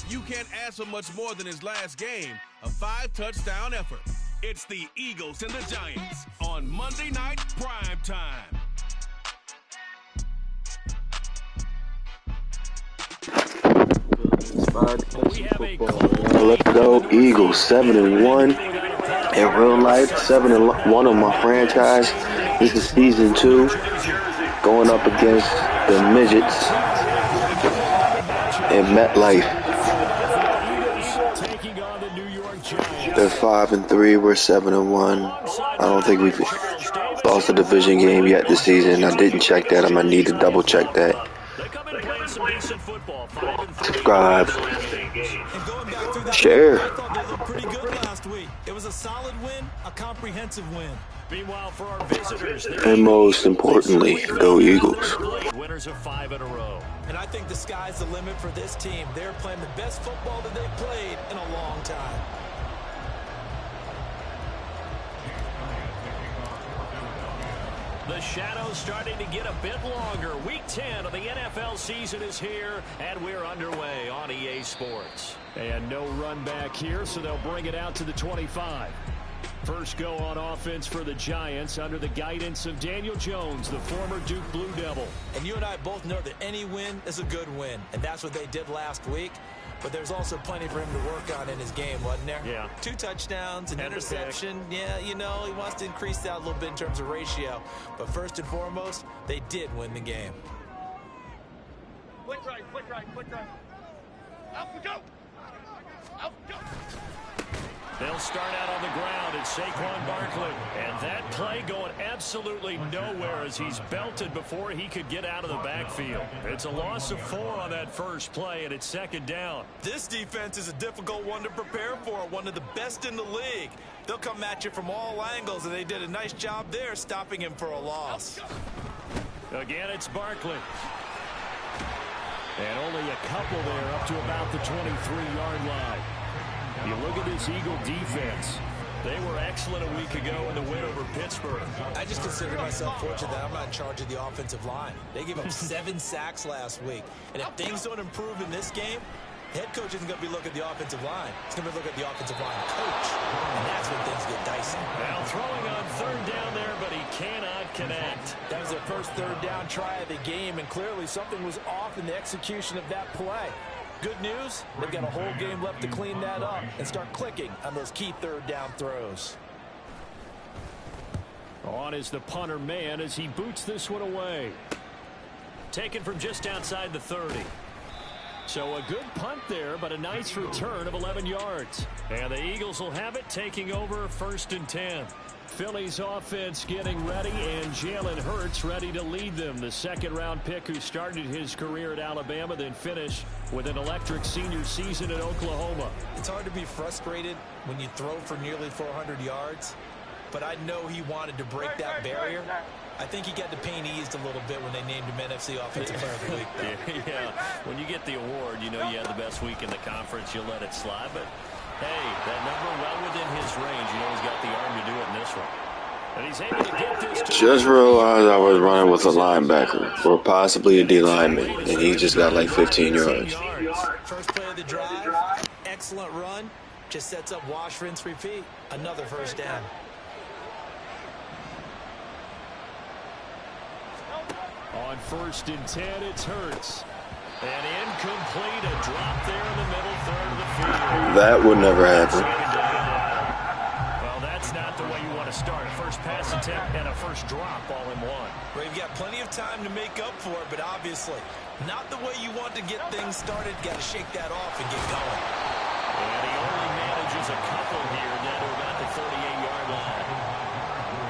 You can't ask for much more than his last game, a 5-touchdown effort. It's the Eagles and the Giants on Monday Night Prime Time. Let's go Eagles, 7-1 in real life, 7-1 on my franchise. This is season 2, going up against the midgets in MetLife. They're 5-3. We're 7-1. I don't think we've lost a division game yet this season. I didn't check that. I'm gonna need to double check that. Subscribe. Share. It was a solid win, a comprehensive win. Meanwhile, for our visitors, and most importantly, go Eagles. Winners of 5 in a row. And I think the sky's the limit for this team. They're playing the best football that they've played in a long time. The shadow's starting to get a bit longer. Week 10 of the NFL season is here, and we're underway on EA Sports. And no run back here, so they'll bring it out to the 25. First go on offense for the Giants under the guidance of Daniel Jones, the former Duke Blue Devil. And you and I both know that any win is a good win, and that's what they did last week. But there's also plenty for him to work on in his game, wasn't there? Yeah. 2 touchdowns, an interception. Yeah, you know, he wants to increase that a little bit in terms of ratio. But first and foremost, they did win the game. Quick right. Out we go. Out we go. They'll start out on the ground at Saquon Barkley. And that play going absolutely nowhere as he's belted before he could get out of the backfield. It's a loss of 4 on that first play, and it's second down. This defense is a difficult one to prepare for, one of the best in the league. They'll come at you from all angles, and they did a nice job there stopping him for a loss. Again, it's Barkley. And only a couple there up to about the 23-yard line. You look at this Eagle defense. They were excellent a week ago in the win over Pittsburgh. I just consider myself fortunate that I'm not in charge of the offensive line. They gave up 7 sacks last week. And if things don't improve in this game, the head coach isn't going to be looking at the offensive line. He's going to be looking at the offensive line coach. And that's when things get dicey. Now throwing on third down there, but he cannot connect. That was their first third down try of the game, and clearly something was off in the execution of that play. Good news, they've got a whole game left to clean that up and start clicking on those key third down throws. On is the punter man as he boots this one away. Taken from just outside the 30. So a good punt there, but a nice return of 11 yards. And the Eagles will have it, taking over 1st and 10. Philly's offense getting ready, and Jalen Hurts ready to lead them. The second-round pick who started his career at Alabama, then finished with an electric senior season at Oklahoma. It's hard to be frustrated when you throw for nearly 400 yards, but I know he wanted to break that barrier. I think he got the pain eased a little bit when they named him NFC Offensive Player of the Week. Yeah, when you get the award, you know you had the best week in the conference, you'll let it slide, but hey, that number well within his range. You know he's got the arm to do it in this one. And he's able to get this to just realized I was running with a linebacker or possibly a D lineman, and he just got like 15 yards. First play of the drive, excellent run, just sets up wash, rinse, repeat. Another first down. On 1st and 10, it's Hurts. And incomplete, a drop there in the middle third of the field. That would never happen. Well, that's not the way you want to start. First pass attempt and a first drop all in one. Well, you've got plenty of time to make up for it, but obviously not the way you want to get things started. Got to shake that off and get going. And he only manages a couple here down to about the 38-yard line.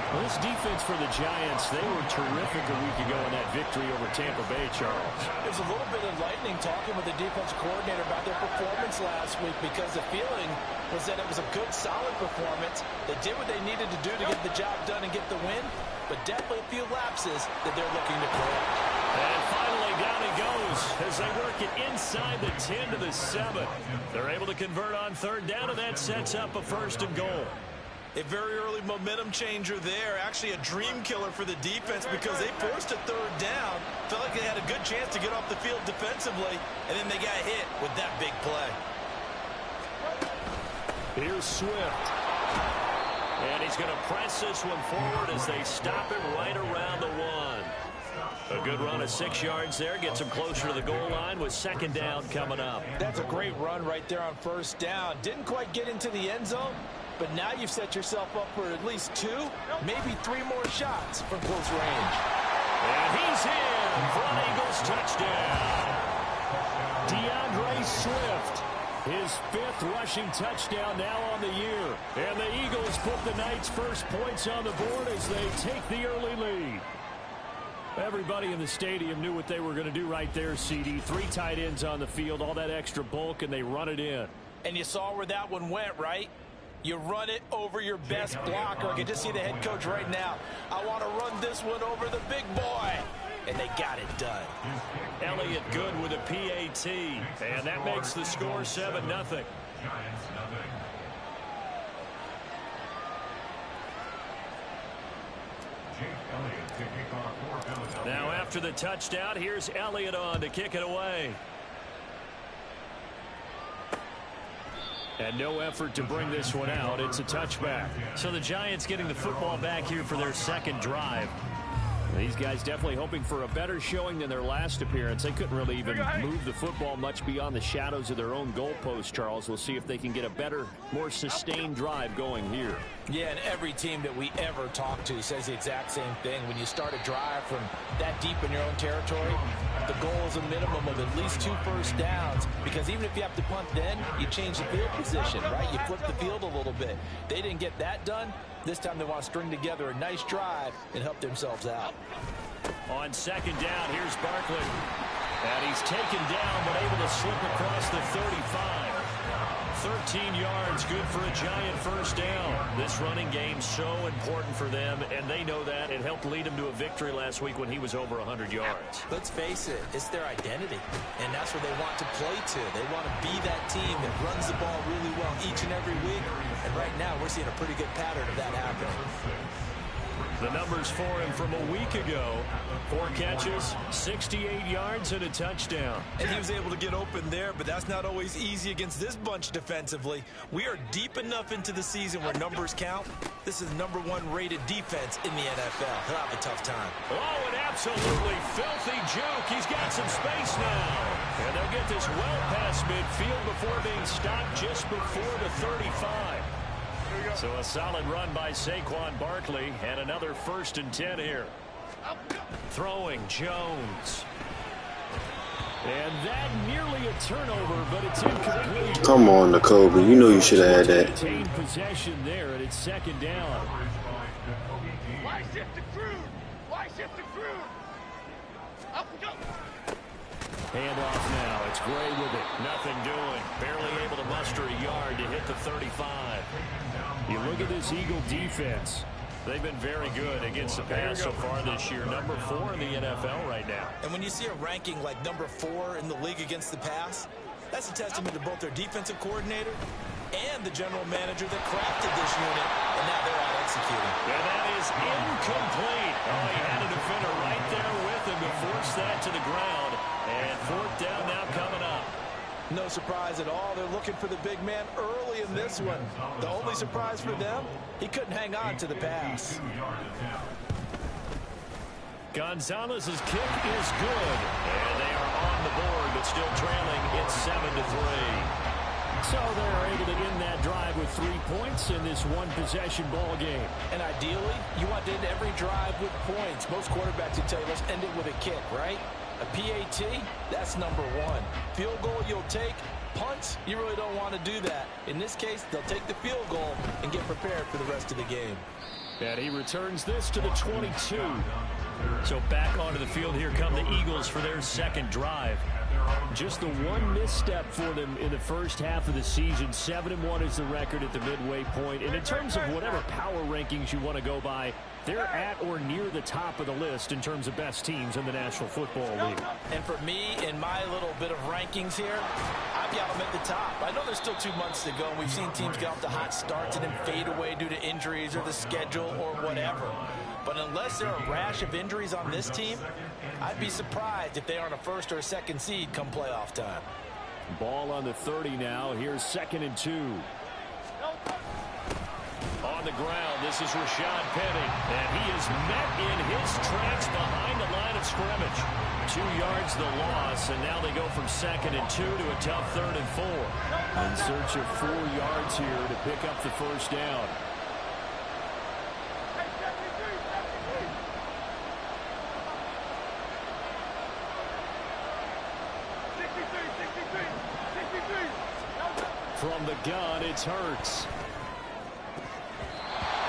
Well, this defense for the Giants, they were terrific a week ago in that victory over Tampa Bay, Charles. There's a little bit enlightening talking with the defensive coordinator about their performance last week, because the feeling was that it was a good, solid performance. They did what they needed to do to get the job done and get the win, but definitely a few lapses that they're looking to correct. And finally, down he goes as they work it inside the 10 to the 7. They're able to convert on third down, and that sets up a 1st and goal. A very early momentum changer there. Actually a dream killer for the defense because they forced a third down. Felt like they had a good chance to get off the field defensively, and then they got hit with that big play. Here's Swift. And he's going to press this one forward as they stop him right around the 1. A good run of 6 yards there. Gets him closer to the goal line with second down coming up. That's a great run right there on first down. Didn't quite get into the end zone, but now you've set yourself up for at least 2, maybe 3 more shots from close range. And he's in for an Eagles touchdown. DeAndre Swift, his 5th rushing touchdown now on the year. And the Eagles put the Knights' first points on the board as they take the early lead. Everybody in the stadium knew what they were going to do right there, CD. 3 tight ends on the field, all that extra bulk, and they run it in. And you saw where that one went, right? You run it over your best blocker. I can just see the head coach right now. I want to run this one over the big boy. And they got it done. Elliott good with a PAT. And that makes the score 7-0. Now after the touchdown, here's Elliott on to kick it away. And no effort to bring this one out. It's a touchback. So the Giants getting the football back here for their second drive. These guys definitely hoping for a better showing than their last appearance. They couldn't really even move the football much beyond the shadows of their own goalpost, Charles. We'll see if they can get a better, more sustained drive going here. Yeah, and every team that we ever talk to says the exact same thing. When you start a drive from that deep in your own territory, the goal is a minimum of at least 2 first downs, because even if you have to punt then, you change the field position, right? You flip the field a little bit. They didn't get that done. This time they want to string together a nice drive and help themselves out. On second down, here's Barkley. And he's taken down, but able to slip across the 35. 13 yards, good for a Giant first down. This running game so important for them, and they know that. It helped lead them to a victory last week when he was over 100 yards. Let's face it, it's their identity, and that's where they want to play to. They want to be that team that runs the ball really well each and every week, and right now we're seeing a pretty good pattern of that happening. The numbers for him from a week ago: 4 catches, 68 yards, and a touchdown. And he was able to get open there, but that's not always easy against this bunch defensively. We are deep enough into the season where numbers count. This is #1 rated defense in the NFL. He'll have a tough time. Oh, an absolutely filthy juke. He's got some space now. And they'll get this well past midfield before being stopped just before the 35. So a solid run by Saquon Barkley, and another 1st and 10 here. Throwing Jones. And that nearly a turnover, but it's incomplete. Come on, Jacoby. You know you should have had that. Maintained possession there, and it's second down. Why shift the crude? Why shift the crude? Up we go. Handoff now. It's Gray with it. Nothing doing. Barely able to muster a yard to hit the 35. You look at this Eagle defense. They've been very good against the pass so far this year. #4 in the NFL right now. And when you see a ranking like #4 in the league against the pass, that's a testament to both their defensive coordinator and the general manager that crafted this unit. And now they're out executing. And that is incomplete. Oh, he had a defender right there with him to force that to the ground. And 4th down now coming up. No surprise at all. They're looking for the big man early in this one. The only surprise for them, he couldn't hang on to the pass. Gonzalez's kick is good. And they are on the board, but still trailing. It's 7-3. So they're able to end that drive with 3 points in this one-possession ball game. And ideally, you want to end every drive with points. Most quarterbacks would tell you, let's end it with a kick, right? A PAT, that's #1. Field goal you'll take. Punts, you really don't want to do that. In this case, they'll take the field goal and get prepared for the rest of the game. And he returns this to the 22. So back onto the field, here come the Eagles for their second drive. Just the one misstep for them in the first half of the season. 7-1 is the record at the midway point. And in terms of whatever power rankings you want to go by, they're at or near the top of the list in terms of best teams in the National Football League. And for me, in my little bit of rankings here, I happy I'm at the top. I know there's still 2 months to go, and we've seen teams get off to hot starts and then fade away due to injuries or the schedule or whatever. But unless there are a rash of injuries on this team, I'd be surprised if they aren't a first or a second seed come playoff time. Ball on the 30 now. Here's 2nd and 2. On the ground, this is Rashad Penny, and he is met in his tracks behind the line of scrimmage. 2 yards the loss, and now they go from 2nd and 2 to a tough 3rd and 4. In search of 4 yards here to pick up the first down. From the gun, it's Hurts.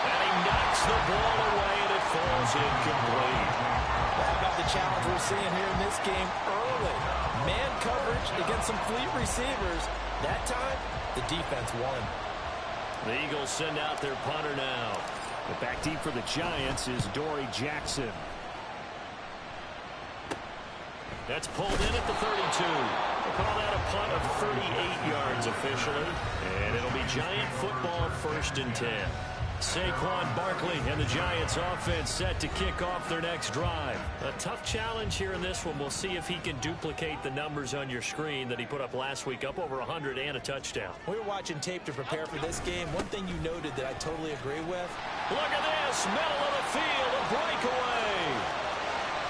And he knocks the ball away, and it falls incomplete. How about the challenge we're seeing here in this game early? Man coverage against some fleet receivers. That time, the defense won. The Eagles send out their punter now. But back deep for the Giants is Dory Jackson. That's pulled in at the 32. We'll call that a punt of 38 yards officially. And it'll be Giant football 1st and 10. Saquon Barkley and the Giants offense set to kick off their next drive. A tough challenge here in this one. We'll see if he can duplicate the numbers on your screen that he put up last week, up over 100 and a touchdown. We were watching tape to prepare for this game. One thing you noted that I totally agree with. Look at this, middle of the field, a breakaway.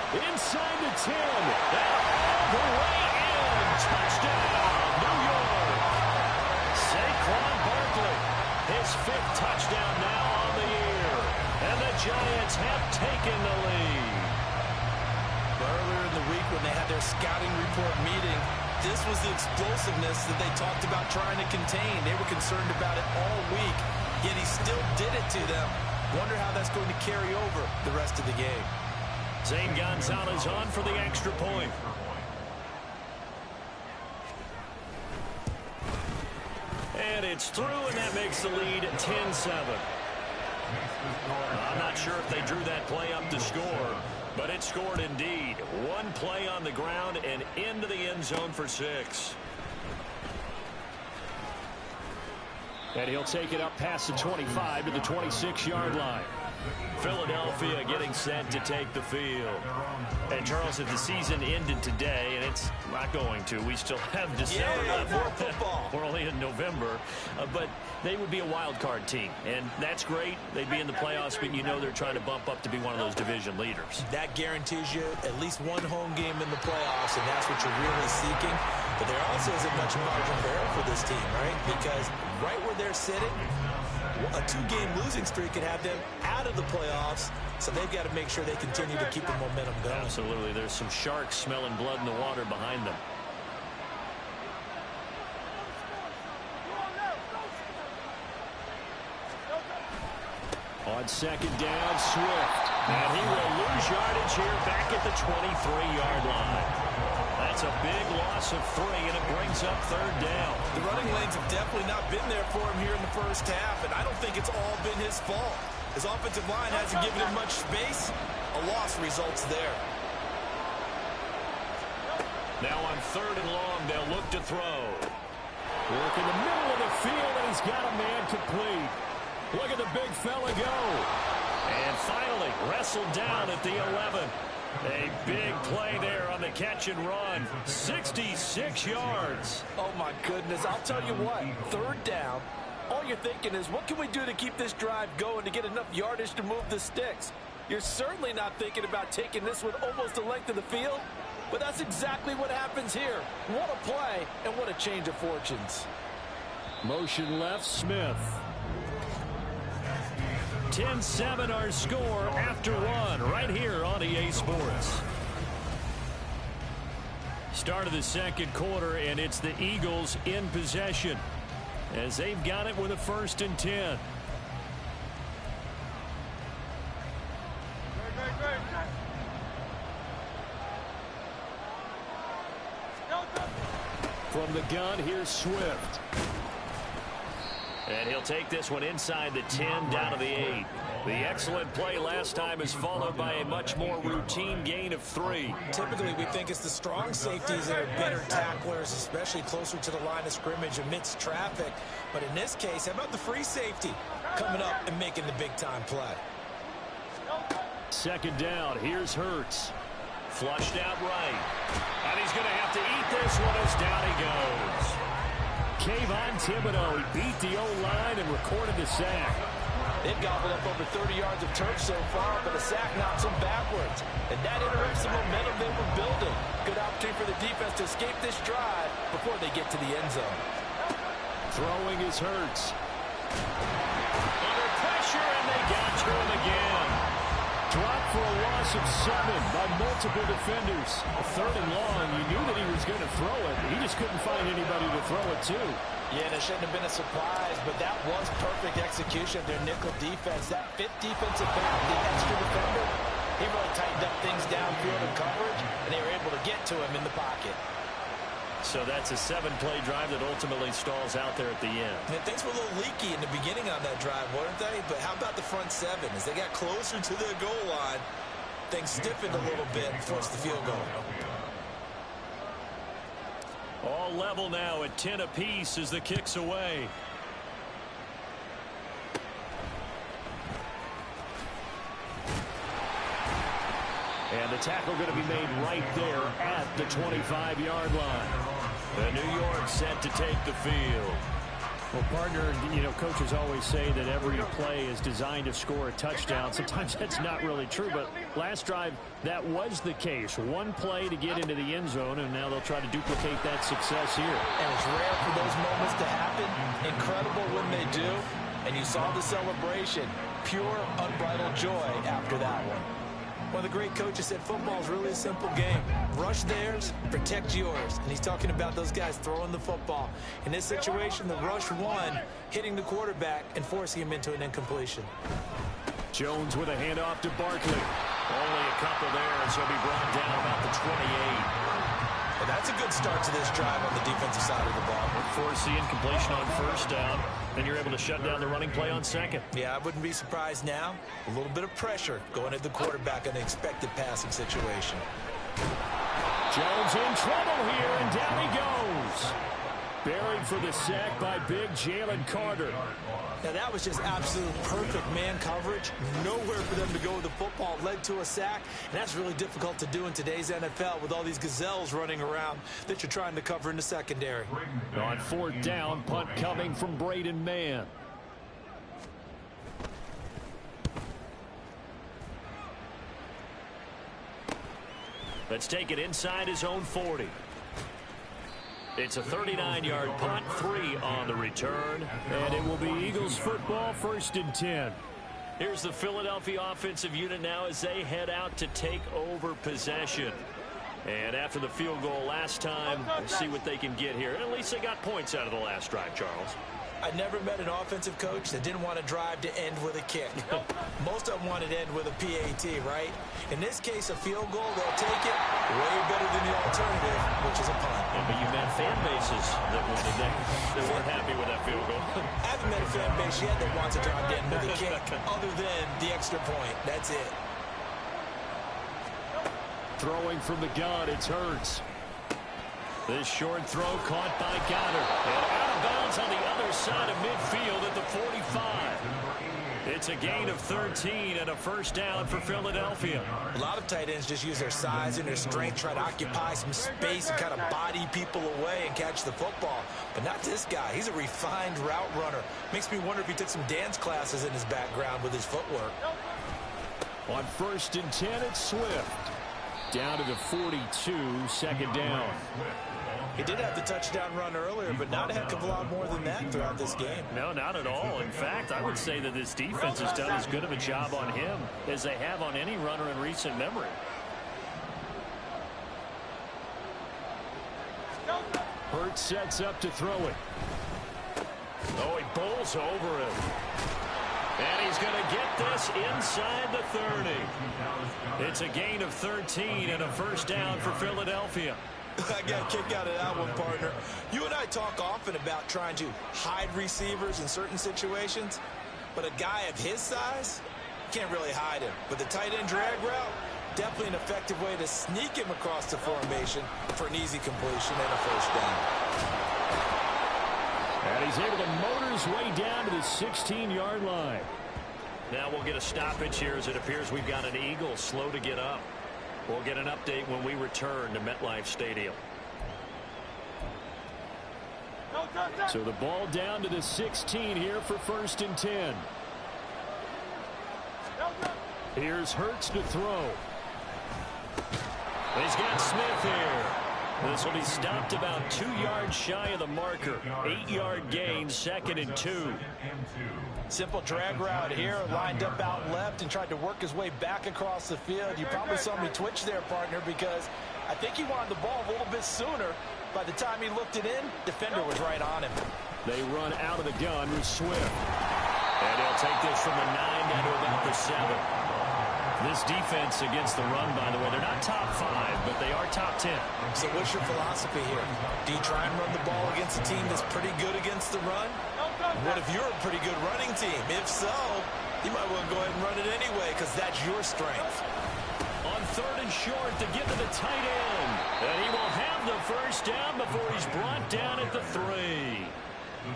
Inside the 10, and all the way in. Touchdown, New York. Saquon Barkley, his 5th touchdown now on the year. And the Giants have taken the lead. Earlier in the week when they had their scouting report meeting, this was the explosiveness that they talked about trying to contain. They were concerned about it all week, yet he still did it to them. Wonder how that's going to carry over the rest of the game. Zane Gonzalez on for the extra point. And it's through, and that makes the lead 10-7. I'm not sure if they drew that play up to score, but it scored indeed. 1 play on the ground and into the end zone for 6. And he'll take it up past the 25 to the 26-yard line. Philadelphia getting set to take the field. And Charles, if the season ended today, and it's not going to, we still have December left. More football. We're only in November, but they would be a wild card team, and that's great. They'd be in the playoffs, but you know they're trying to bump up to be one of those division leaders. That guarantees you at least 1 home game in the playoffs, and that's what you're really seeking. But there also isn't much margin for error for this team, right? Because right where they're sitting, a 2-game losing streak could have them out of the playoffs, so they've got to make sure they continue to keep the momentum going. Absolutely. There's some sharks smelling blood in the water behind them. On 2nd down, Swift. And he will lose yardage here back at the 23-yard line. That's a big loss of 3, and it brings up 3rd down. The running lanes have definitely not been there for him here in the first half, and I don't think it's all been his fault. His offensive line hasn't given him much space. A loss results there. Now on 3rd and long, they'll look to throw. Work in the middle of the field, and he's got a man complete. Look at the big fella go. And finally, wrestled down at the 11. A big play there on the catch and run. 66 yards. Oh, my goodness. I'll tell you what. 3rd down. All you're thinking is, what can we do to keep this drive going to get enough yardage to move the sticks? You're certainly not thinking about taking this one almost the length of the field. But that's exactly what happens here. What a play and what a change of fortunes. Motion left, Smith. 10-7 our score after 1 right here on EA Sports. Start of the 2nd quarter, and it's the Eagles in possession as they've got it with a 1st and 10. From the gun, here's Swift. And he'll take this one inside the 10, down to the 8. The excellent play last time is followed by a much more routine gain of 3. Typically, we think it's the strong safeties that are better tacklers, especially closer to the line of scrimmage amidst traffic. But in this case, how about the free safety coming up and making the big-time play? Second down. Here's Hurts. Flushed out right. And he's going to have to eat this one as down he goes. Kayvon Thibodeau, he beat the O-line and recorded the sack. They've gobbled up over 30 yards of turf so far, but a sack knocks them backwards. And that interrupts the momentum they were building. Good opportunity for the defense to escape this drive before they get to the end zone. Throwing is Hurts. Under pressure, and they got to him again. Dropped for a loss of 7 by multiple defenders. Third and long, you knew that he was going to throw it. He just couldn't find anybody to throw it to. Yeah, and it shouldn't have been a surprise, but that was perfect execution of their nickel defense. That fifth defensive back, the extra defender, he really tightened up things downfield in coverage, and they were able to get to him in the pocket. So that's a 7-play drive that ultimately stalls out there at the end. And things were a little leaky in the beginning on that drive, weren't they? But how about the front 7? As they got closer to the goal line, things stiffened a little bit and forced the field goal. All level now at 10 apiece as the kick's away. And the tackle going to be made right there at the 25-yard line. The New York set to take the field. Well, partner, you know, coaches always say that every play is designed to score a touchdown. Sometimes that's not really true, but last drive, that was the case. One play to get into the end zone, and now they'll try to duplicate that success here. And it's rare for those moments to happen. Incredible when they do. And you saw the celebration. Pure, unbridled joy after that one. One of the great coaches said football is really a simple game. Rush theirs, protect yours. And he's talking about those guys throwing the football. In this situation, the rush won, hitting the quarterback and forcing him into an incompletion. Jones with a handoff to Barkley. Only a couple there, and so he'll be brought down about the 28. Well, that's a good start to this drive on the defensive side of the ball. Force the incompletion on first down, then you're able to shut down the running play on second. Yeah, I wouldn't be surprised now. A little bit of pressure going at the quarterback in an expected passing situation. Jones in trouble here, and down he goes. Buried for the sack by big Jalen Carter. Now, that was just absolute perfect man coverage. Nowhere for them to go with the football. Led to a sack, and that's really difficult to do in today's NFL with all these gazelles running around that you're trying to cover in the secondary. On fourth down, punt coming from Braden Mann. Let's take it inside his own 40. It's a 39-yard punt, 3 on the return, and it will be Eagles football, 1st and 10. Here's the Philadelphia offensive unit now as they head out to take over possession. And after the field goal last time, we'll see what they can get here. And at least they got points out of the last drive, Charles. I never met an offensive coach that didn't want to drive to end with a kick. Most of them wanted to end with a PAT, right? In this case, a field goal, they'll take it way better than the alternative, which is a punt. Yeah, but you met fan bases that weren't happy with that field goal. I haven't met a fan base yet that wants to drive to end with a kick, other than the extra point. That's it. Throwing from the gun, it's Hurts. This short throw caught by Goddard. And out of bounds on the other side of midfield at the 45. It's a gain of 13 and a first down for Philadelphia. A lot of tight ends just use their size and their strength, try to occupy some space and kind of body people away and catch the football. But not this guy. He's a refined route runner. Makes me wonder if he took some dance classes in his background with his footwork. On 1st and 10, it's Swift. Down to the 42, 2nd down. He did have the touchdown run earlier, but not a heck of a lot more than that throughout this game. No, not at all. In fact, I would say that this defense has done as good of a job on him as they have on any runner in recent memory. Hurts sets up to throw it. Oh, he bowls over it. And he's going to get this inside the 30. It's a gain of 13 and a first down for Philadelphia. I got a kick out of that one, partner. You and I talk often about trying to hide receivers in certain situations, but a guy of his size, you can't really hide him. But the tight end drag route, definitely an effective way to sneak him across the formation for an easy completion and a first down. And he's able to motor his way down to the 16-yard line. Now we'll get a stoppage here as it appears we've got an Eagle slow to get up. We'll get an update when we return to MetLife Stadium. So the ball down to the 16 here for 1st and 10. Here's Hurts to throw. He's got Smith here. This will be stopped about 2 yards shy of the marker. 8-yard gain, 2nd and 2. Simple drag route here, lined up out left and tried to work his way back across the field. You probably saw me twitch there, partner, because I think he wanted the ball a little bit sooner. By the time he looked it in, defender was right on him. They run out of the gun with Swift. And he'll take this from the 9 down to about the 7. This defense against the run, by the way, they're not top 5, but they are top 10. So what's your philosophy here? Do you try and run the ball against a team that's pretty good against the run? What if you're a pretty good running team? If so, you might want to go ahead and run it anyway because that's your strength. On 3rd and short to get to the tight end. And he will have the first down before he's brought down at the 3.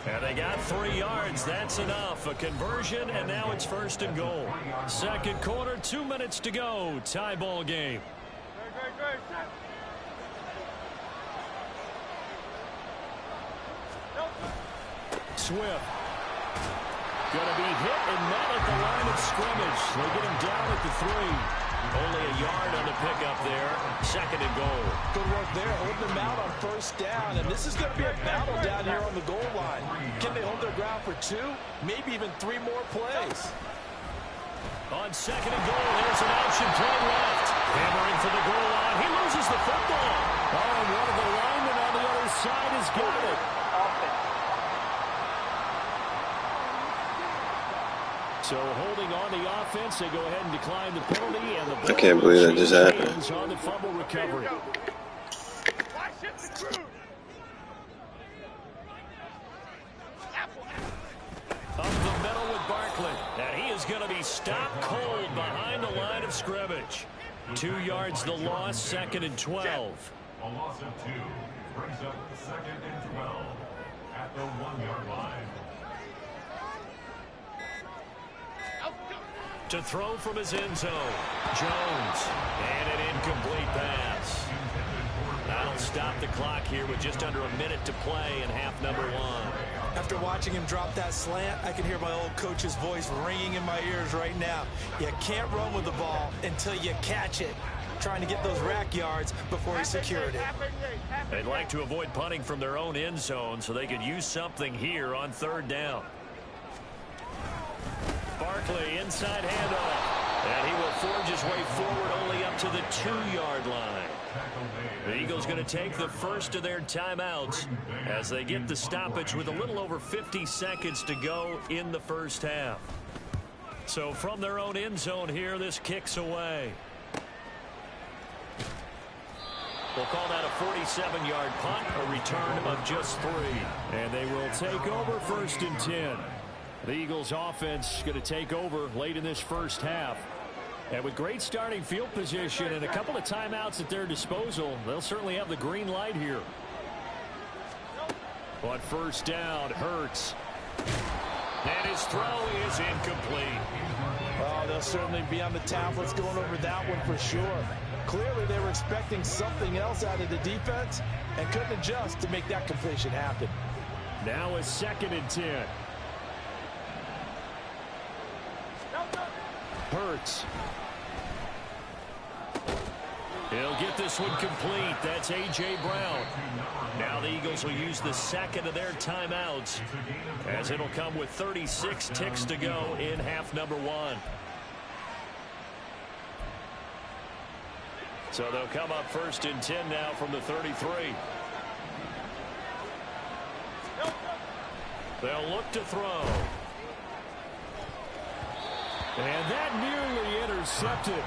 And they got 3 yards. That's enough. A conversion, and now it's 1st and goal. 2nd quarter, 2 minutes to go. Tie ball game. Swift. Going to be hit and met at the line of scrimmage. They get him down at the 3. Only a yard on the pickup there. 2nd and goal. Good work there, holding them out on 1st down. And this is going to be a battle down here on the goal line. Can they hold their ground for 2, maybe even 3 more plays? On 2nd and goal, there's an option play left. Hammering for the goal line. He loses the football. Oh, and one of the linemen on the other side has got it. So holding on the offense, they go ahead and decline the penalty, and the ball I can't believe that just happened. On the fumble recovery. Up the middle with Barkley, and he is going to be stopped cold behind the line of scrimmage. 2 yards the loss, 2nd and 12. A loss of 2 brings up 2nd and 12 at the 1-yard line. To throw from his end zone, Jones, and an incomplete pass. That'll stop the clock here with just under a minute to play in half number 1. After watching him drop that slant, I can hear my old coach's voice ringing in my ears right now. You can't run with the ball until you catch it. Trying to get those rack yards before he secured it. They'd like to avoid punting from their own end zone so they could use something here on 3rd down. Barkley, inside handoff. And he will forge his way forward only up to the 2-yard line. The Eagles going to take the first of their timeouts as they get the stoppage with a little over 50 seconds to go in the first half. So from their own end zone here, this kicks away. We'll call that a 47-yard punt, a return of just 3. And they will take over 1st and 10. The Eagles offense going to take over late in this first half. And with great starting field position and a couple of timeouts at their disposal, they'll certainly have the green light here. On 1st down, Hurts. And his throw is incomplete. Oh, they'll certainly be on the tablets going over that one for sure. Clearly, they were expecting something else out of the defense and couldn't adjust to make that completion happen. Now a 2nd and 10. Hurts. He'll get this one complete. That's A.J. Brown. Now the Eagles will use the 2nd of their timeouts as it'll come with 36 ticks to go in half number 1. So they'll come up 1st and 10 now from the 33. They'll look to throw. And that nearly intercepted.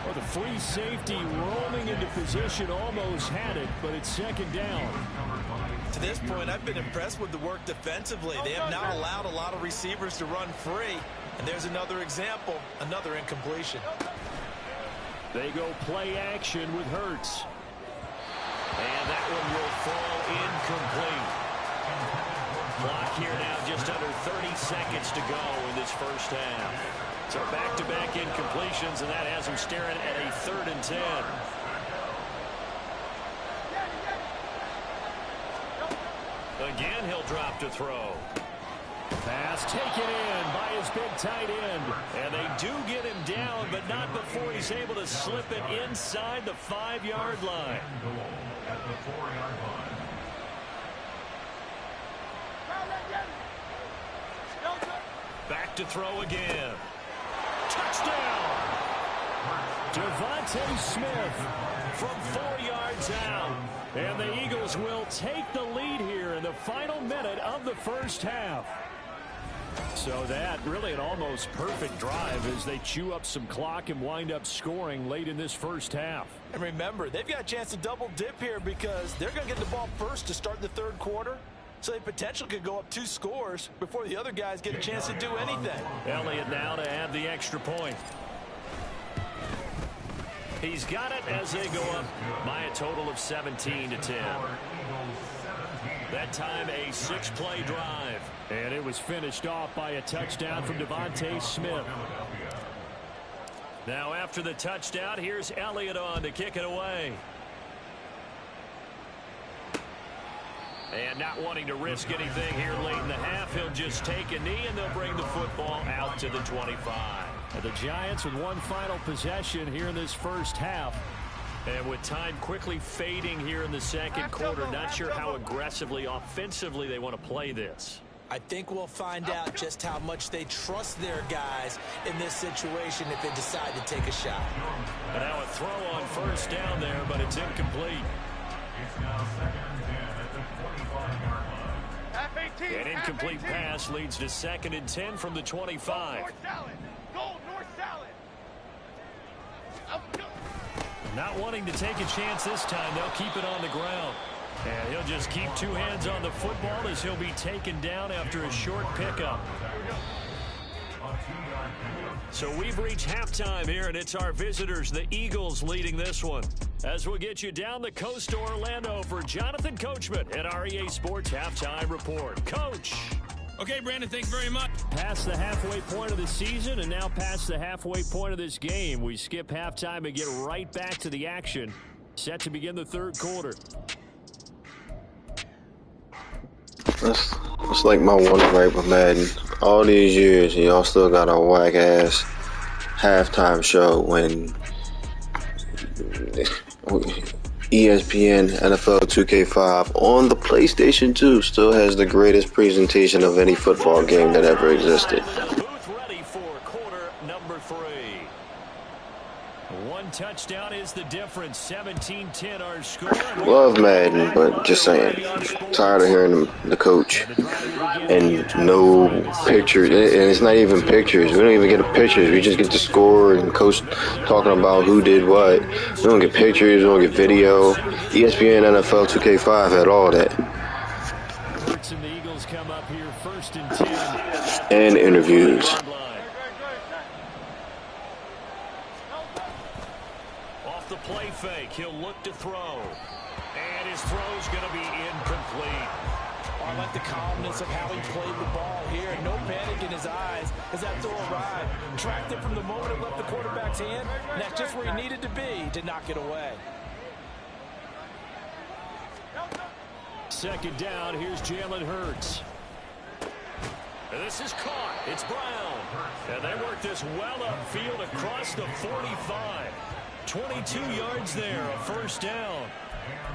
Well, the free safety roaming into position almost had it, but it's second down. To this point, I've been impressed with the work defensively. They have not allowed a lot of receivers to run free. And there's another example, another incompletion. They go play action with Hurts. And that one will fall incomplete. Clock here now just under 30 seconds to go in this first half. So back-to-back incompletions, and that has them staring at a 3rd and 10. Again, he'll drop to throw. Pass taken in by his big tight end. And they do get him down, but not before he's able to slip it inside the 5-yard line. At the 4-yard line. Back to throw again. Touchdown! Devontae Smith from 4 yards out. And the Eagles will take the lead here in the final minute of the first half. So that really an almost perfect drive as they chew up some clock and wind up scoring late in this first half. And remember, they've got a chance to double dip here because they're going to get the ball first to start the 3rd quarter. So they potentially could go up 2 scores before the other guys get a chance to do anything. Elliott now to add the extra point. He's got it as they go up by a total of 17-10. That time a 6-play drive. And it was finished off by a touchdown from Devontae Smith. Now after the touchdown, here's Elliott on to kick it away. And not wanting to risk anything here late in the half, he'll just take a knee and they'll bring the football out to the 25. And the Giants with one final possession here in this first half. And with time quickly fading here in the second quarter, not sure how aggressively, offensively they want to play this. I think we'll find out just how much they trust their guys in this situation if they decide to take a shot. And now a throw on first down there, but it's incomplete. It's now 2nd and 10 at the 25-yard line. An incomplete pass leads to 2nd and 10 from the 25. North salad. Goal, north salad. Not wanting to take a chance this time, they'll keep it on the ground. And he'll just keep 2 hands on the football as he'll be taken down after a short pickup. So we've reached halftime here, and it's our visitors, the Eagles, leading this one. As we'll get you down the coast to Orlando for Jonathan Coachman at our EA Sports Halftime Report. Coach. Okay, Brandon, thanks very much. Past the halfway point of the season and now past the halfway point of this game. We skip halftime and get right back to the action. Set to begin the 3rd quarter. That's like my one gripe with Madden. All these years, y'all still got a whack-ass halftime show when ESPN NFL 2K5 on the PlayStation 2 still has the greatest presentation of any football game that ever existed. Booth ready for quarter number 3. One touchdown is the difference. 17-10 our score. Love Madden, but just saying, tired of hearing the coach and no pictures. And it's not even pictures. We don't even get pictures. We just get the score and coach talking about who did what. We don't get pictures. We don't get video. ESPN NFL 2K5 had all that. And the Eagles come up here 1st and 10. And interviews. Off the play fake, he'll look to throw. And his throw's going to be incomplete. I like the calmness of how he played the ball here. No panic in his eyes as that throw arrived. Tracked it from the moment it left the quarterback's hand, and that's just where he needed to be to knock it away. 2nd down, here's Jalen Hurts. And this is caught. It's Brown. And they work this well upfield across the 45. 22 yards there, a 1st down.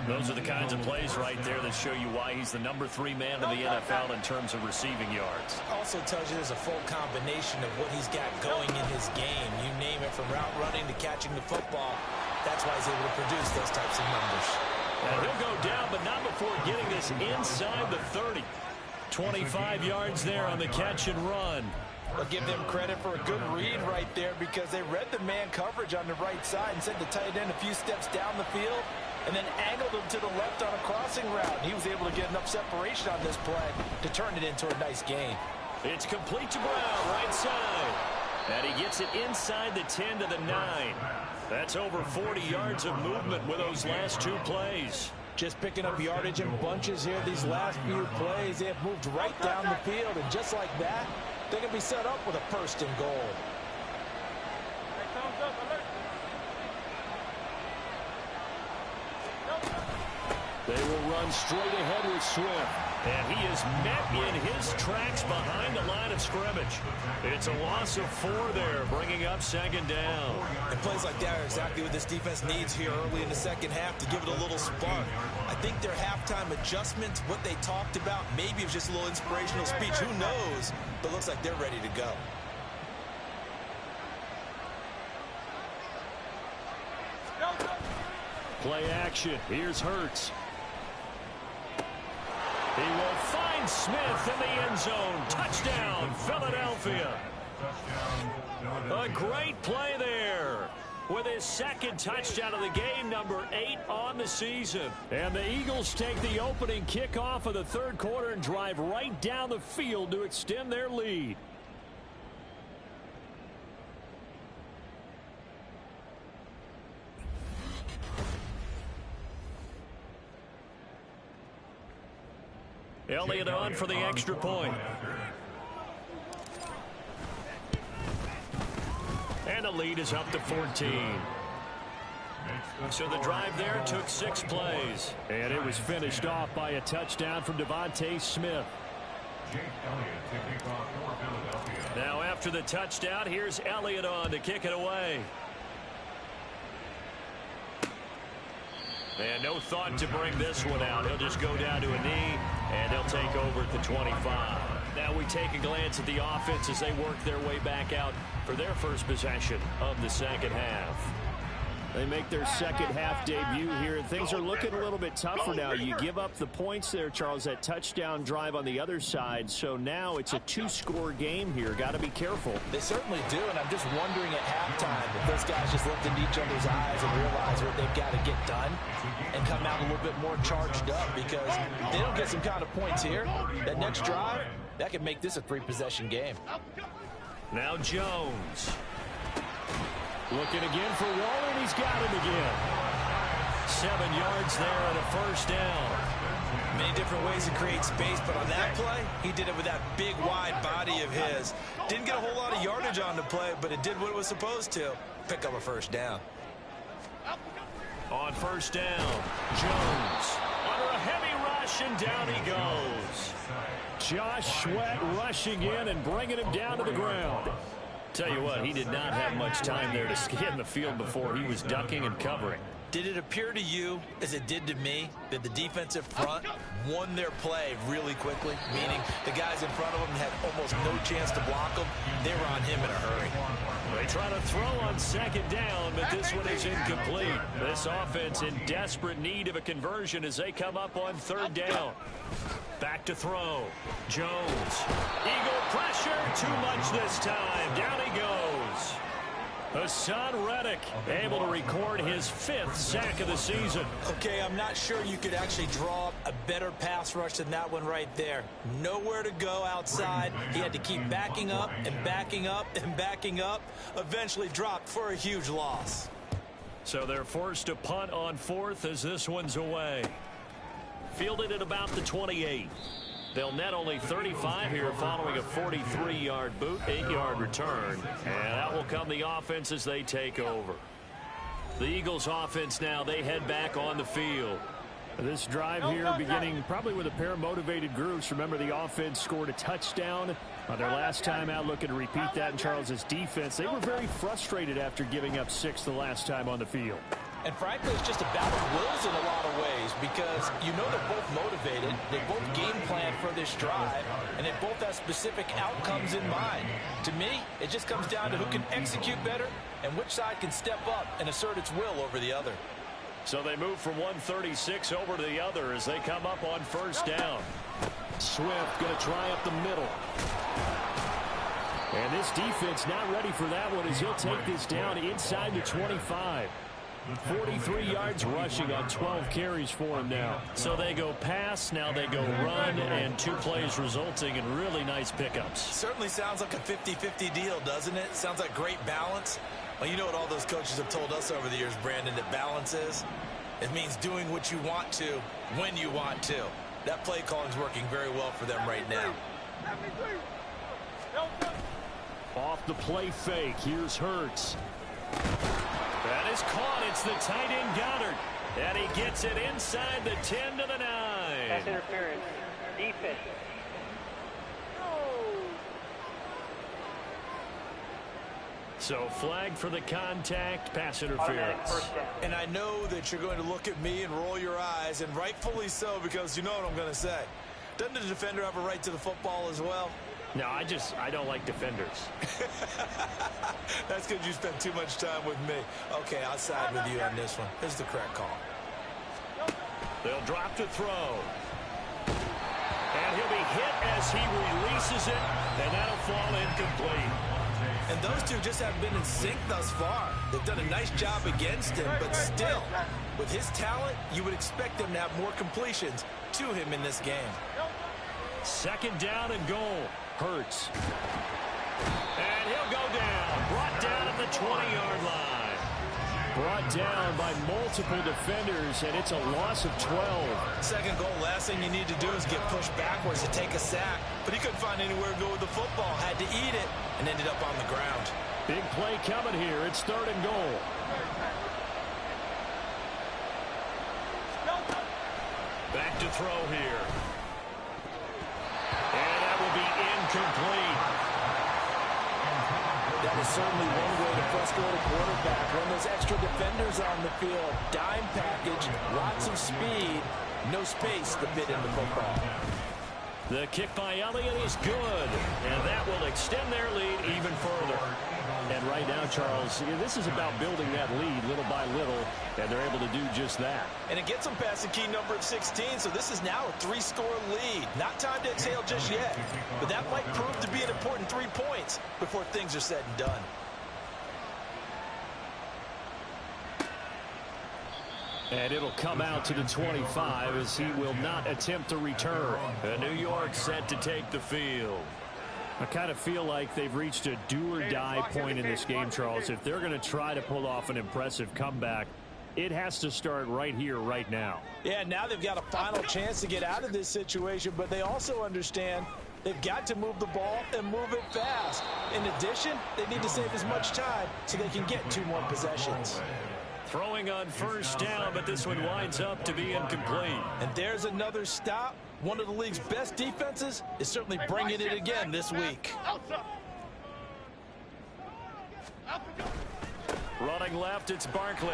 Those are the kinds of plays right there that show you why he's the number 3 man in the NFL in terms of receiving yards. Also tells you there's a full combination of what he's got going in his game. You name it, from route running to catching the football. That's why he's able to produce those types of numbers. And he'll go down, but not before getting this inside the 30. 25 yards there on the catch and run. I'll give them credit for a good read right there because they read the man coverage on the right side and sent the tight end a few steps down the field and then angled him to the left on a crossing route. He was able to get enough separation on this play to turn it into a nice gain. It's complete to Brown, right side. And he gets it inside the 10 to the 9. That's over 40 yards of movement with those last two plays. Just picking up yardage in bunches here these last few plays. They have moved right down the field, and just like that, they can be set up with a first and goal. They will run straight ahead with Swift. And he is met in his tracks behind the line of scrimmage. It's a loss of 4 there, bringing up second down. And plays like that are exactly what this defense needs here early in the second half to give it a little spark. I think their halftime adjustments, what they talked about, maybe it was just a little inspirational speech. Who knows? But it looks like they're ready to go. Play action. Here's Hurts. He will find Smith in the end zone. Touchdown, Philadelphia. A great play there. With his second touchdown of the game, number 8 on the season. And the Eagles take the opening kickoff of the third quarter and drive right down the field to extend their lead. Elliott on for the extra point. And the lead is up to 14. So the drive there took 6 plays. And it was finished off by a touchdown from Devontae Smith. Now after the touchdown, here's Elliott on to kick it away. And no thought to bring this one out. He'll just go down to a knee, and they'll take over at the 25. Now we take a glance at the offense as they work their way back out for their first possession of the second half. They make their second half debut here, and things are looking a little bit tougher now. You give up the points there, Charles, that touchdown drive on the other side. So now it's a 2-score game here. Got to be careful. They certainly do, and I'm just wondering at halftime if those guys just looked into each other's eyes and realize what they've got to get done and come out a little bit more charged up, because if they don't get some kind of points here, that next drive, that could make this a 3-possession game. Now Jones. Looking again for Waller, and he's got him again. 7 yards there and a first down. Many different ways to create space, but on that play, he did it with that big, wide body of his. Didn't get a whole lot of yardage on the play, but it did what it was supposed to. Pick up a first down. On first down, Jones under a heavy rush, and down he goes. Josh Sweat rushing in and bringing him down to the ground. Tell you what, he did not have much time there to scan the field before he was ducking and covering. Did it appear to you, as it did to me, that the defensive front won their play really quickly? Meaning the guys in front of them had almost no chance to block them. They were on him in a hurry. They try to throw on second down, but this one is incomplete. This offense in desperate need of a conversion as they come up on third down. Back to throw. Jones. Eagle pressure. Too much this time. Down he goes. Hassan Reddick able to record his 5th sack of the season. Okay, I'm not sure you could actually draw up a better pass rush than that one right there. Nowhere to go outside. He had to keep backing up and backing up and backing up. Eventually dropped for a huge loss. So they're forced to punt on 4th as this one's away. Fielded at about the 28. They'll net only 35 here following a 43-yard boot, 8-yard return. And that will come the offense as they take over. The Eagles offense now, they head back on the field. This drive here beginning probably with a pair of motivated groups. Remember, the offense scored a touchdown on their last time out, looking to repeat that in Charles's defense. They were very frustrated after giving up 6 the last time on the field. And frankly, it's just a battle of wills in a lot of ways, because you know they're both motivated, they both game plan for this drive, and they both have specific outcomes in mind. To me, it just comes down to who can execute better and which side can step up and assert its will over the other. So they move from 136 over to the other as they come up on first down. Swift going to try up the middle. And this defense not ready for that one as he'll take this down inside the 25. 43 yards rushing on 12 carries for him now. So they go pass, now they go run, and 2 plays resulting in really nice pickups. Certainly sounds like a 50-50 deal, doesn't it? Sounds like great balance. Well, you know what all those coaches have told us over the years, Brandon, that balance is? It means doing what you want to when you want to. That play calling is working very well for them right now. Off the play fake, here's Hurts. That is caught. It's the tight end Goddard. And he gets it inside the 10 to the 9. Pass interference. Defense. So flag for the contact, pass interference. And I know that you're going to look at me and roll your eyes, and rightfully so, because you know what I'm going to say. Doesn't the defender have a right to the football as well? No, I don't like defenders. That's because you spend too much time with me. Okay, I'll side with you on this one. Here's the correct call. They'll drop to throw. And he'll be hit as he releases it, and that'll fall incomplete. And those two just haven't been in sync thus far. They've done a nice job against him, but still, with his talent, you would expect them to have more completions to him in this game. Second down and goal. Hurts. And he'll go down. Brought down at the 20-yard line. Brought down by multiple defenders, and it's a loss of 12. Second goal, last thing you need to do is get pushed backwards to take a sack. But he couldn't find anywhere to go with the football. Had to eat it and ended up on the ground. Big play coming here. It's third and goal. Back to throw here. And that will be incomplete. That is certainly one way to frustrate a quarterback. When there's extra defenders on the field, dime package, lots of speed, no space to fit in the football. The kick by Elliott is good, and that will extend their lead even further. And right now, Charles, this is about building that lead little by little, and they're able to do just that. And it gets them past the key number of 16, so this is now a 3-score lead. Not time to exhale just yet, but that might prove to be an important 3 points before things are said and done. And it'll come out to the 25 as he will not attempt to return. And New York set to take the field. I kind of feel like they've reached a do-or-die point in this game, Charles. If they're going to try to pull off an impressive comeback, it has to start right here, right now. Yeah, now they've got a final chance to get out of this situation, but they also understand they've got to move the ball and move it fast. In addition, they need to save as much time so they can get 2 more possessions. Throwing on first down, but this one winds up to be incomplete. And there's another stop. One of the league's best defenses is certainly bringing it again this week. Running left, it's Barkley.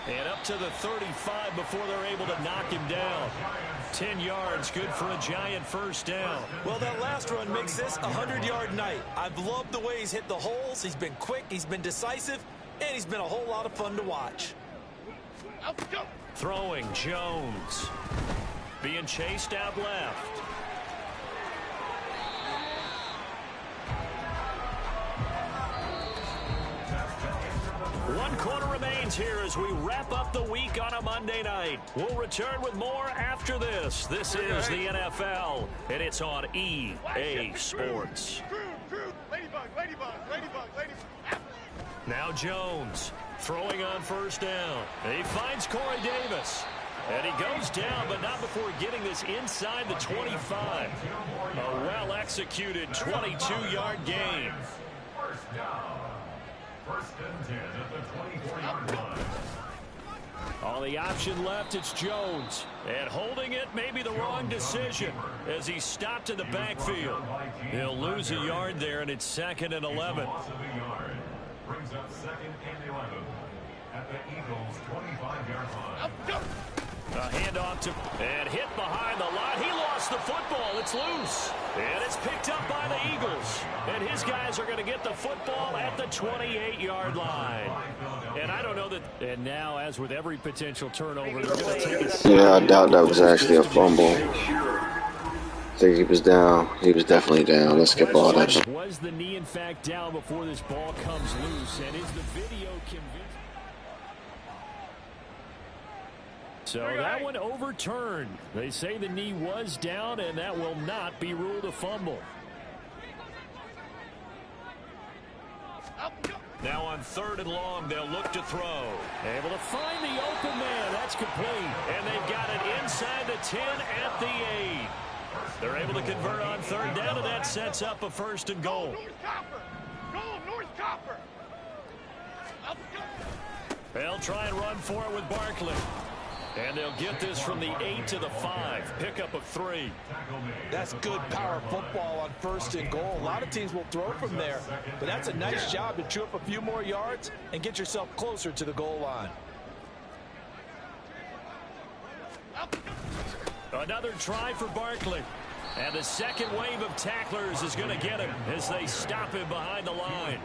And up to the 35 before they're able to knock him down. 10 yards, good for a Giant first down. Well, that last run makes this a 100-yard night. I've loved the way he's hit the holes. He's been quick, he's been decisive, and he's been a whole lot of fun to watch. Throwing, Jones. Being chased out left. One quarter remains here as we wrap up the week on a Monday night. We'll return with more after this. This is the NFL, and it's on EA Sports. Now Jones throwing on first down. He finds Corey Davis. And he goes down, but not before getting this inside the 25. A well-executed 22-yard gain. First down. First and 10 at the 24-yard line. On the option left, it's Jones. And holding it may be the wrong decision as he's stopped in the backfield. He'll lose a yard there, and it's 2nd and 11. Loss of a yard. Brings up 2nd and 11 at the Eagles' 25-yard line. A handoff to, and hit behind the line. He lost the football. It's loose. And it's picked up by the Eagles. And his guys are going to get the football at the 28-yard line. And I don't know that. And now, as with every potential turnover, they're going to take it. Yeah, I doubt that was actually a fumble. think he was down. He was definitely down. Let's get ball that. Was the knee in fact down before this ball comes loose? And is the video convincing? So that one overturned. They say the knee was down, and that will not be ruled a fumble. Now on 3rd and long, they'll look to throw. Able to find the open man. That's complete. And they've got it inside the 10 at the 8. They're able to convert on 3rd down, and that sets up a 1st and goal. North Copper. They'll try and run for it with Barkley. And they'll get this from the 8 to the 5. Pickup of 3. That's good power football on 1st and goal. A lot of teams will throw from there, but that's a nice job to chew up a few more yards and get yourself closer to the goal line. Another try for Barkley. And the second wave of tacklers is going to get him as they stop him behind the line.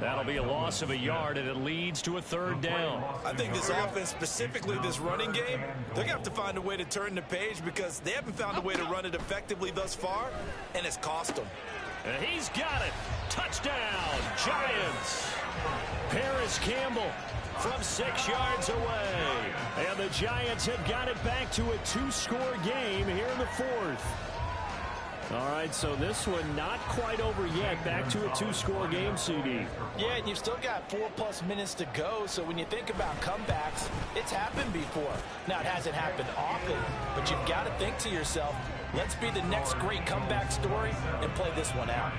That'll be a loss of a yard, and it leads to a 3rd down. I think this offense, specifically this running game, they're going to have to find a way to turn the page because they haven't found a way to run it effectively thus far, and it's cost them. And he's got it. Touchdown, Giants. Paris Campbell from 6 yards away. And the Giants have got it back to a 2-score game here in the 4th. All right, so this one not quite over yet. Back to a 2-score game, CD. Yeah, and you've still got 4+ minutes to go, so when you think about comebacks, it's happened before. Now, it hasn't happened often, but you've got to think to yourself, let's be the next great comeback story and play this one out.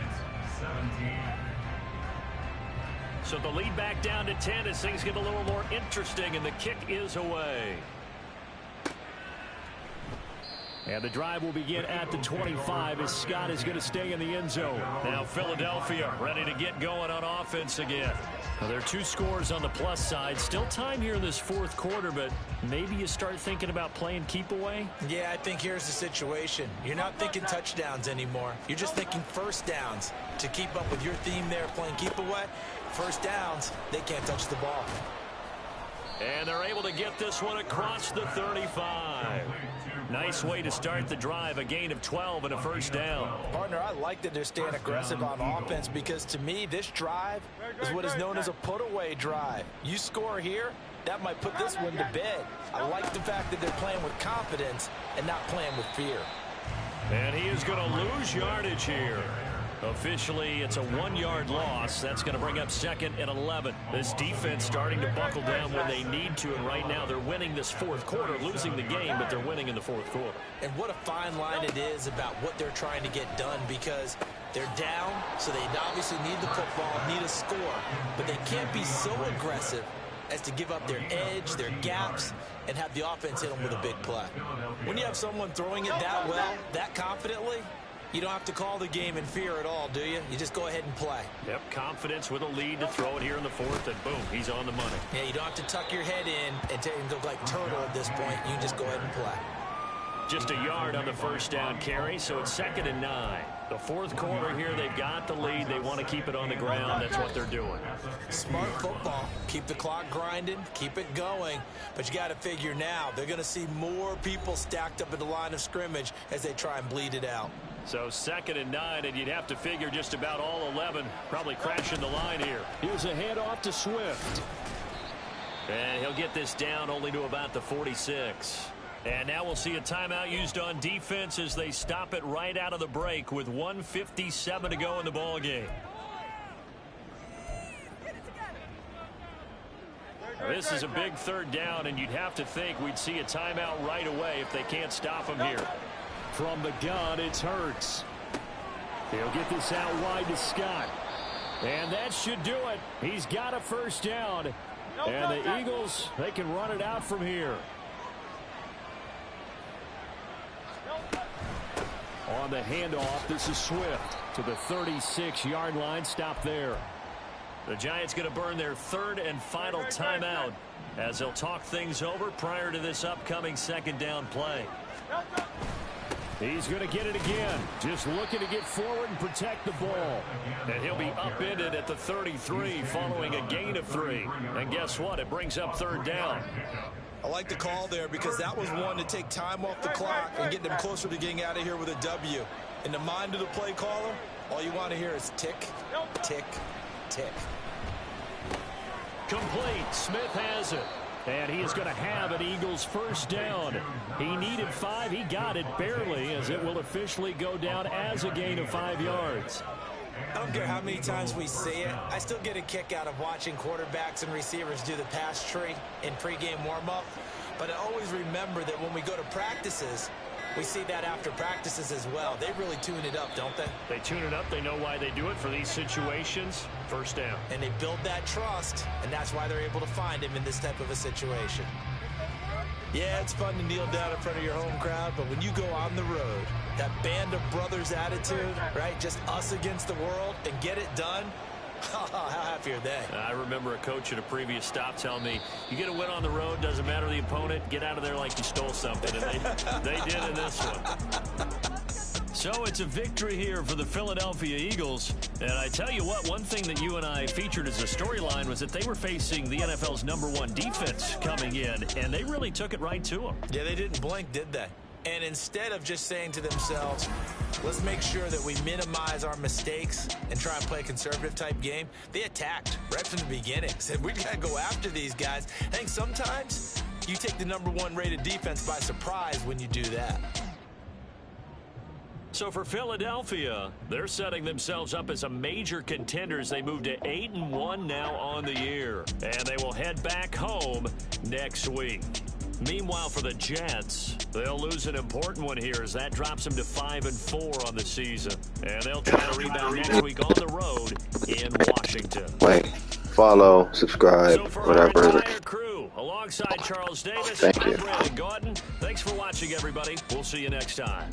So the lead back down to 10 as things get a little more interesting, and the kick is away. And the drive will begin at the 25 as Scott is going to stay in the end zone. Now Philadelphia ready to get going on offense again. Now there are 2 scores on the plus side. Still time here in this 4th quarter, but maybe you start thinking about playing keep away? Yeah, I think here's the situation. You're not thinking touchdowns anymore. You're just thinking 1st downs. To keep up with your theme there, playing keep away, 1st downs, they can't touch the ball. And they're able to get this one across the 35. Nice way to start the drive, a gain of 12 and a 1st down. Partner, I like that they're staying aggressive on offense because to me, this drive is what is known as a put-away drive. You score here, that might put this one to bed. I like the fact that they're playing with confidence and not playing with fear. And he is going to lose yardage here. Officially, it's a 1-yard loss. That's going to bring up 2nd and 11. This defense starting to buckle down when they need to, and right now they're winning this 4th quarter, losing the game, but they're winning in the 4th quarter. And what a fine line it is about what they're trying to get done because they're down, so they obviously need the football, need a score, but they can't be so aggressive as to give up their edge, their gaps, and have the offense hit them with a big play. When you have someone throwing it that well, that confidently, you don't have to call the game in fear at all, do you? You just go ahead and play. Yep, confidence with a lead to throw it here in the 4th, and boom, he's on the money. Yeah, you don't have to tuck your head in and look like turtle at this point. You can just go ahead and play. Just a yard on the 1st down carry, so it's 2nd and 9. The 4th quarter here, they've got the lead. They want to keep it on the ground. That's what they're doing. Smart football. Keep the clock grinding. Keep it going. But you got to figure now, they're going to see more people stacked up at the line of scrimmage as they try and bleed it out. So 2nd and 9, and you'd have to figure just about all 11 probably crashing the line here. Here's a handoff to Swift. And he'll get this down only to about the 46. And now we'll see a timeout used on defense as they stop it right out of the break with 1:57 to go in the ball game. This is a big 3rd down, and you'd have to think we'd see a timeout right away if they can't stop him here. From the gun, it's Hurts. He'll get this out wide to Scott. And that should do it. He's got a 1st down. And the Eagles, they can run it out from here. On the handoff, this is Swift to the 36-yard line. Stop there. The Giants going to burn their 3rd and final timeout as they'll talk things over prior to this upcoming 2nd down play. He's going to get it again. Just looking to get forward and protect the ball. And he'll be upended at the 33 following a gain of 3. And guess what? It brings up 3rd down. I like the call there because that was one to take time off the clock and get them closer to getting out of here with a W. In the mind of the play caller, all you want to hear is tick, tick, tick. Complete. Smith has it. And he is going to have an Eagles first down. He needed 5. He got it barely, as it will officially go down as a gain of 5 yards. I don't care how many times we see it. I still get a kick out of watching quarterbacks and receivers do the pass tree in pregame warm-up. But I always remember that when we go to practices, we see that after practices as well. They really tune it up, don't they? They tune it up. They know why they do it for these situations. First down. And they build that trust, and that's why they're able to find him in this type of a situation. Yeah, it's fun to kneel down in front of your home crowd, but when you go on the road, that band of brothers attitude, right? Just us against the world and get it done. How happy are they? I remember a coach at a previous stop telling me, you get a win on the road, doesn't matter the opponent, get out of there like you stole something. And they did in this one. So it's a victory here for the Philadelphia Eagles. And I tell you what, one thing that you and I featured as a storyline was that they were facing the NFL's #1 defense coming in, and they really took it right to them. Yeah, they didn't blink, did they? And instead of just saying to themselves, let's make sure that we minimize our mistakes and try and play a conservative type game, they attacked right from the beginning. Said, we got to go after these guys. I think sometimes you take the #1 rated defense by surprise when you do that. So for Philadelphia, they're setting themselves up as a major contender as they move to 8-1 now on the year. And they will head back home next week. Meanwhile, for the Jets, they'll lose an important one here as that drops them to 5-4 on the season. And they'll try to rebound next week on the road in Washington. Like, follow, subscribe, so for whatever. our entire crew, alongside Charles Davis, Thank I'm you. Brandon Gauton. Thanks for watching, everybody. We'll see you next time.